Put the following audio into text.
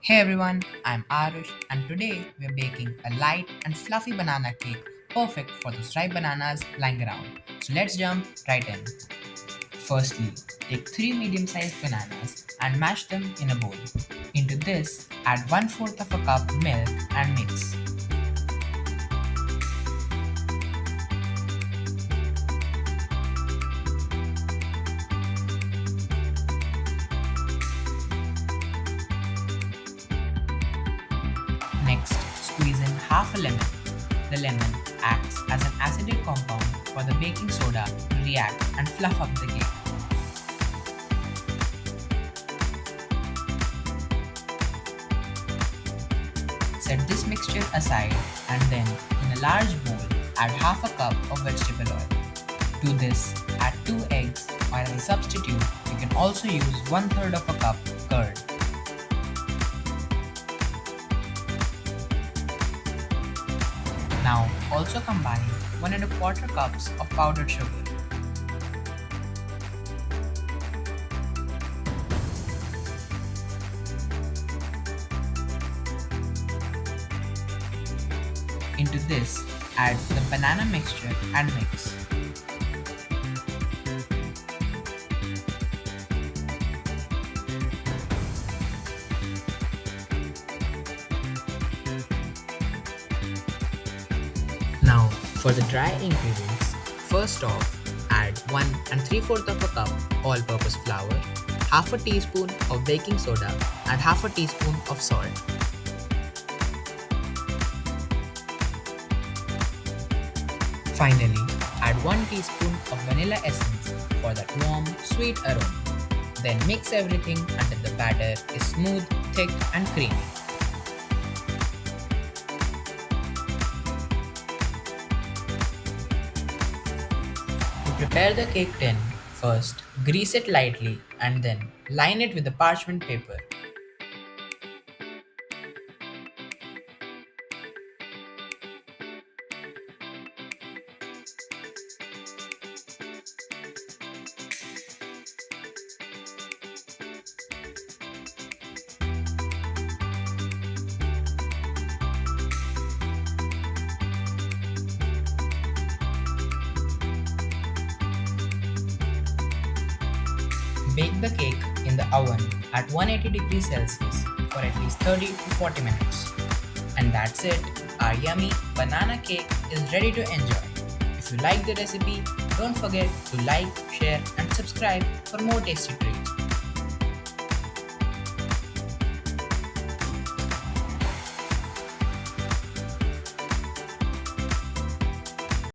Hey everyone, I'm Arush and today we're baking a light and fluffy banana cake perfect for those ripe bananas lying around. So let's jump right in. Firstly, take 3 medium-sized bananas and mash them in a bowl. Into this, add 1/4 of a cup milk and mix. Next, squeeze in half a lemon. The lemon acts as an acidic compound for the baking soda to react and fluff up the cake. Set this mixture aside and then in a large bowl add half a cup of vegetable oil. To this, add 2 eggs or as a substitute you can also use 1/3 of a cup curd. Now also combine 1 1/4 cups of powdered sugar. Into this, add the banana mixture and mix. Now for the dry ingredients, first off add 1 3/4 of a cup all-purpose flour, half a teaspoon of baking soda and half a teaspoon of salt. Finally, add 1 teaspoon of vanilla essence for that warm, sweet aroma. Then mix everything until the batter is smooth, thick and creamy. To prepare the cake tin, first grease it lightly and then line it with the parchment paper. Bake the cake in the oven at 180 degrees Celsius for at least 30 to 40 minutes. And that's it, our yummy banana cake is ready to enjoy. If you like the recipe, don't forget to like, share and subscribe for more tasty treats.